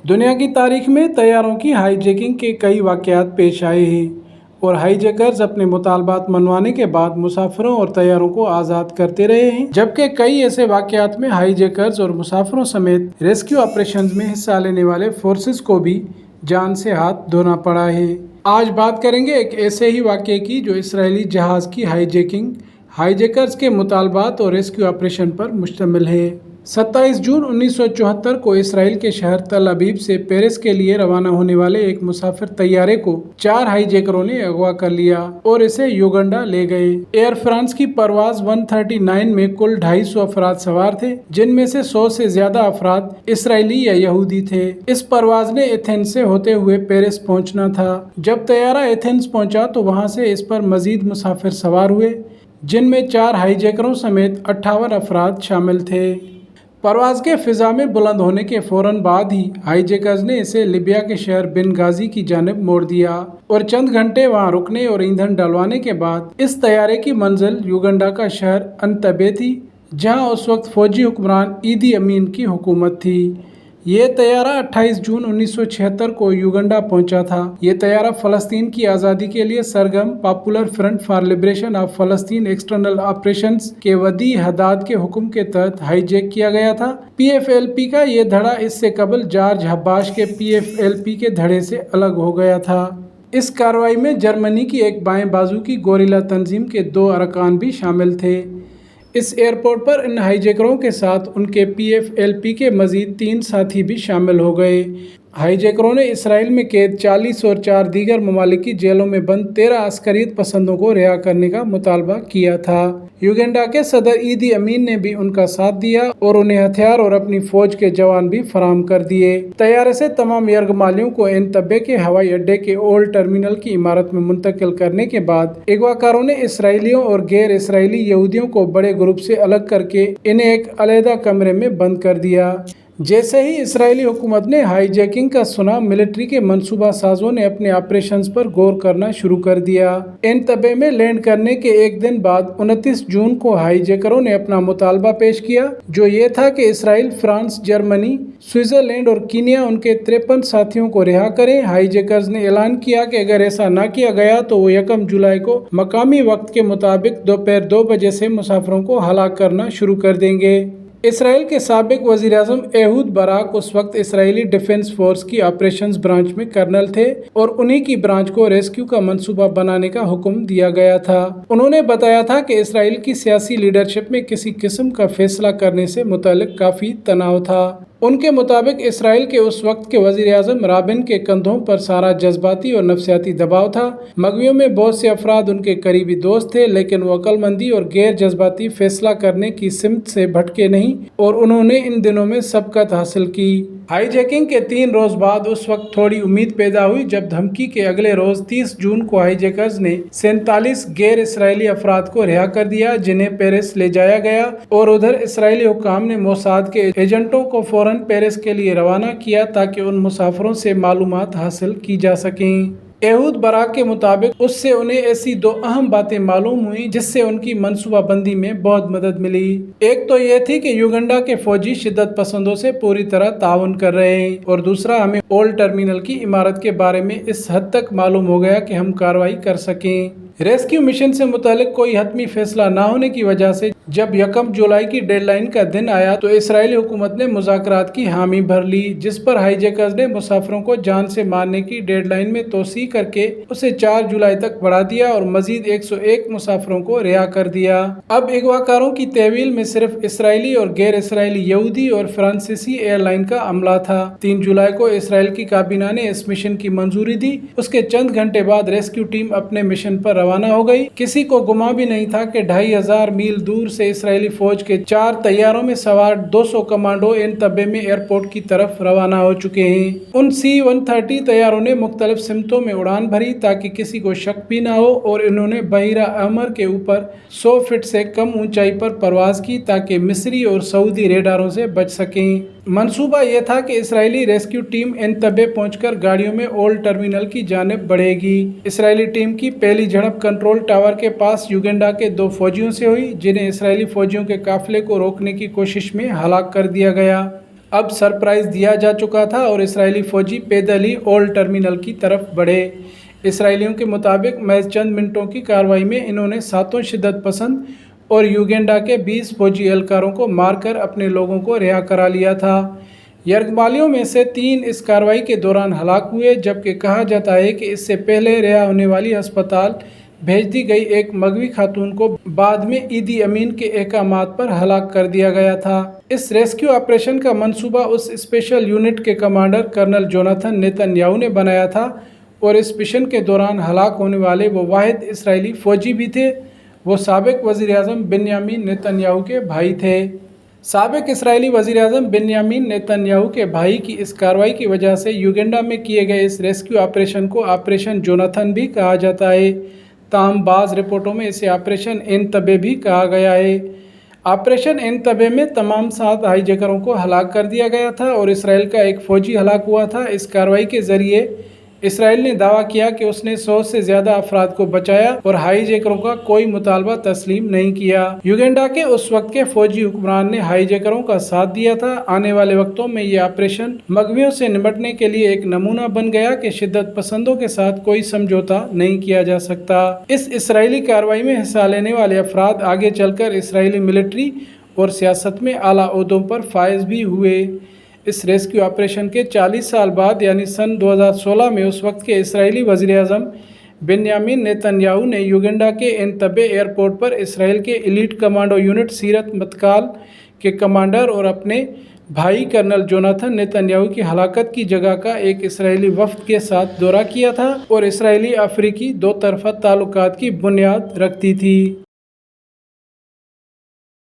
دنیا کی تاریخ میں طیاروں کی ہائی جیکنگ کے کئی واقعات پیش آئے ہیں اور ہائی جیکرز اپنے مطالبات منوانے کے بعد مسافروں اور طیاروں کو آزاد کرتے رہے ہیں، جبکہ کئی ایسے واقعات میں ہائی جیکرز اور مسافروں سمیت ریسکیو آپریشنز میں حصہ لینے والے فورسز کو بھی جان سے ہاتھ دھونا پڑا ہے۔ آج بات کریں گے ایک ایسے ہی واقعے کی جو اسرائیلی جہاز کی ہائی جیکنگ، ہائی جیکرز کے مطالبات اور ریسکیو آپریشن پر مشتمل ہے۔ 27 جون 1974 کو اسرائیل کے شہر تل ابیب سے پیرس کے لیے روانہ ہونے والے ایک مسافر طیارے کو 4 ہائی جیکروں نے اغوا کر لیا اور اسے یوگنڈا لے گئے۔ ایئر فرانس کی پرواز 139 میں کل 250 افراد سوار تھے، جن میں سے 100 سے زیادہ افراد اسرائیلی یا یہودی تھے۔ اس پرواز نے ایتھنز سے ہوتے ہوئے پیرس پہنچنا تھا۔ جب طیارہ ایتھنز پہنچا تو وہاں سے اس پر مزید مسافر سوار ہوئے، جن میں 4 ہائی جیکروں سمیت 58 افراد شامل تھے۔ پرواز کے فضا میں بلند ہونے کے فوراً بعد ہی ہائی جیکرز نے اسے لیبیا کے شہر بنغازی کی جانب موڑ دیا اور چند گھنٹے وہاں رکنے اور ایندھن ڈلوانے کے بعد اس طیارے کی منزل یوگنڈا کا شہر انتبے تھی، جہاں اس وقت فوجی حکمران ایدی امین کی حکومت تھی۔ یہ طیارہ 28 جون 1976 کو یوگنڈا پہنچا تھا۔ یہ طیارہ فلسطین کی آزادی کے لیے سرگرم popular front for liberation of فلسطین ایکسٹرنل آپریشنز کے ودیع حداد کے حکم کے تحت ہائی جیک کیا گیا تھا۔ پی ایف ایل پی کا یہ دھڑا اس سے قبل جارج حباش کے پی ایف ایل پی کے دھڑے سے الگ ہو گیا تھا۔ اس کارروائی میں جرمنی کی ایک بائیں بازو کی گوریلا تنظیم کے 2 ارکان بھی شامل تھے۔ اس ایئرپورٹ پر ان ہائی جیکروں کے ساتھ ان کے پی ایف ایل پی کے مزید 3 ساتھی بھی شامل ہو گئے۔ ہائی جیکروں نے اسرائیل میں قید 40 اور 4 دیگر ممالک کی جیلوں میں بند 13 عسکریت پسندوں کو رہا کرنے کا مطالبہ کیا تھا۔ یوگنڈا کے صدر ایدی امین نے بھی ان کا ساتھ دیا اور انہیں ہتھیار اور اپنی فوج کے جوان بھی فراہم کر دیے۔ طیارے سے تمام یرغمالیوں کو انتبے کے ہوائی اڈے کے اولڈ ٹرمینل کی عمارت میں منتقل کرنے کے بعد اغواکاروں نے اسرائیلیوں اور غیر اسرائیلی یہودیوں کو بڑے گروپ سے الگ کر کے انہیں ایک علیحدہ کمرے میں بند کر دیا۔ جیسے ہی اسرائیلی حکومت نے ہائی جیکنگ کا سنا، ملٹری کے منصوبہ سازوں نے اپنے آپریشنز پر غور کرنا شروع کر دیا۔ انتبے میں لینڈ کرنے کے ایک دن بعد 29 جون کو ہائی جیکروں نے اپنا مطالبہ پیش کیا، جو یہ تھا کہ اسرائیل، فرانس، جرمنی، سوئٹزرلینڈ اور کینیا ان کے 53 ساتھیوں کو رہا کریں۔ ہائی جیکرز نے اعلان کیا کہ اگر ایسا نہ کیا گیا تو وہ 1 جولائی کو مقامی وقت کے مطابق دوپہر 2 بجے سے مسافروں کو ہلاک کرنا شروع کر دیں گے۔ اسرائیل کے سابق وزیر اعظم ایہود باراک اس وقت اسرائیلی ڈیفنس فورس کی آپریشنز برانچ میں کرنل تھے اور انہی کی برانچ کو ریسکیو کا منصوبہ بنانے کا حکم دیا گیا تھا۔ انہوں نے بتایا تھا کہ اسرائیل کی سیاسی لیڈرشپ میں کسی قسم کا فیصلہ کرنے سے متعلق کافی تناؤ تھا۔ ان کے مطابق اسرائیل کے اس وقت کے وزیر اعظم رابن کے کندھوں پر سارا جذباتی اور نفسیاتی دباؤ تھا۔ مغویوں میں بہت سے افراد ان کے قریبی دوست تھے، لیکن وہ عقل مندی اور غیر جذباتی فیصلہ کرنے کی سمت سے بھٹکے نہیں اور انہوں نے ان دنوں میں سبقت حاصل کی۔ ہائی جیکنگ کے 3 روز بعد اس وقت تھوڑی امید پیدا ہوئی جب دھمکی کے اگلے روز 30 جون کو ہائی جیکرز نے 47 غیر اسرائیلی افراد کو رہا کر دیا، جنہیں پیرس لے جایا گیا، اور ادھر اسرائیلی حکام نے موساد کے ایجنٹوں کو فوراً پیرس کے لیے روانہ کیا تاکہ ان مسافروں سے معلومات حاصل کی جا سکیں۔ ایہود باراک کے مطابق اس سے انہیں ایسی 2 اہم باتیں معلوم ہوئیں جس سے ان کی منصوبہ بندی میں بہت مدد ملی۔ ایک تو یہ تھی کہ یوگنڈا کے فوجی شدت پسندوں سے پوری طرح تعاون کر رہے ہیں، اور دوسرا ہمیں اولڈ ٹرمینل کی عمارت کے بارے میں اس حد تک معلوم ہو گیا کہ ہم کارروائی کر سکیں۔ ریسکیو مشن سے متعلق کوئی حتمی فیصلہ نہ ہونے کی وجہ سے جب 1 جولائی کی ڈیڈ لائن کا دن آیا تو اسرائیلی حکومت نے مذاکرات کی حامی بھر لی، جس پر ہائی جیکرز نے مسافروں کو جان سے مارنے کی ڈیڈ لائن میں توسیع کر کے اسے 4 جولائی تک بڑھا دیا اور مزید 101 مسافروں کو رہا کر دیا۔ اب اغواکاروں کی تحویل میں صرف اسرائیلی اور غیر اسرائیلی یہودی اور فرانسیسی ایئر لائن کا عملہ تھا۔ 3 جولائی کو اسرائیل کی کابینہ نے اس مشن کی منظوری دی۔ اس کے چند گھنٹے بعد ریسکیو ٹیم اپنے مشن پر روانہ ہو گئی۔ کسی کو گمان بھی نہیں تھا کہ 2500 میل دور سے اسرائیلی فوج کے 4 طیاروں میں سوار 200 کمانڈو انتبے میں ایئرپورٹ کی طرف روانہ ہو چکے ہیں۔ ان C-130 طیاروں نے مختلف سمتوں میں اڑان بھری تاکہ کسی کو شک بھی نہ ہو، اور انہوں نے بحیرہ احمر کے اوپر 100 فٹ سے کم اونچائی پر پرواز کی تاکہ مصری اور سعودی ریڈاروں سے بچ سکیں۔ منصوبہ یہ تھا کہ اسرائیلی ریسکیو ٹیم انتبے پہنچ کر گاڑیوں میں اولڈ ٹرمینل کی جانب بڑھے گی۔ اسرائیلی ٹیم کی پہلی جھڑپ کنٹرول ٹاور کے پاس یوگنڈا کے 2 فوجیوں سے ہوئی، جنہیں اسرائیلی فوجیوں کے قافلے کو روکنے کی کوشش میں ہلاک کر دیا گیا۔ اب سرپرائز دیا جا چکا تھا اور اسرائیلی فوجی پیدل ہی اولڈ ٹرمینل کی طرف بڑھے۔ اسرائیلیوں کے مطابق محض چند منٹوں کی کارروائی میں انہوں نے 7 شدت پسند اور یوگینڈا کے 20 فوجی اہلکاروں کو مار کر اپنے لوگوں کو رہا کرا لیا تھا۔ یرغمالیوں میں سے 3 اس کارروائی کے دوران ہلاک ہوئے، جبکہ کہا جاتا ہے کہ اس سے پہلے رہا ہونے والی ہسپتال بھیج دی گئی ایک مغوی خاتون کو بعد میں عیدی امین کے احکامات پر ہلاک کر دیا گیا تھا۔ اس ریسکیو آپریشن کا منصوبہ اس اسپیشل یونٹ کے commander colonel Jonathan Netanyahu نے بنایا تھا اور اس مشن کے دوران ہلاک ہونے والے وہ واحد اسرائیلی فوجی بھی تھے۔ وہ سابق وزیر اعظم بنیامین نیتن یاہو کے بھائی تھے۔ سابق اسرائیلی وزیر اعظم بنیامین نیتن یاہو کے بھائی کی اس کارروائی کی وجہ سے یوگینڈا میں کیے گئے اس ریسکیو آپریشن کو آپریشن جوناتھن بھی کہا جاتا ہے۔ تاہم بعض رپورٹوں میں اسے آپریشن انتبے بھی کہا گیا ہے۔ آپریشن انتبے میں تمام 7 ہائی جیکروں کو ہلاک کر دیا گیا تھا اور اسرائیل کا ایک فوجی ہلاک ہوا تھا۔ اس کارروائی کے ذریعے اسرائیل نے دعویٰ کیا کہ اس نے 100 سے زیادہ افراد کو بچایا اور ہائی جیکروں کا کوئی مطالبہ تسلیم نہیں کیا۔ یوگینڈا کے اس وقت کے فوجی حکمران نے ہائی جیکروں کا ساتھ دیا تھا۔ آنے والے وقتوں میں یہ آپریشن مغویوں سے نمٹنے کے لیے ایک نمونہ بن گیا کہ شدت پسندوں کے ساتھ کوئی سمجھوتا نہیں کیا جا سکتا۔ اس اسرائیلی کارروائی میں حصہ لینے والے افراد آگے چل کر اسرائیلی ملٹری اور سیاست میں اعلیٰ عہدوں پر فائز بھی ہوئے۔ اس ریسکیو آپریشن کے 40 سال بعد یعنی سن 2016 میں اس وقت کے اسرائیلی وزیر اعظم بنیامین نیتن یاہو نے یوگینڈا کے انتبے ایئرپورٹ پر اسرائیل کے ایلیٹ کمانڈو یونٹ سیرت متکال کے کمانڈر اور اپنے بھائی کرنل جوناتھن نیتن یاہو کی ہلاکت کی جگہ کا ایک اسرائیلی وفد کے ساتھ دورہ کیا تھا اور اسرائیلی افریقی 2 طرفہ تعلقات کی بنیاد رکھتی تھی۔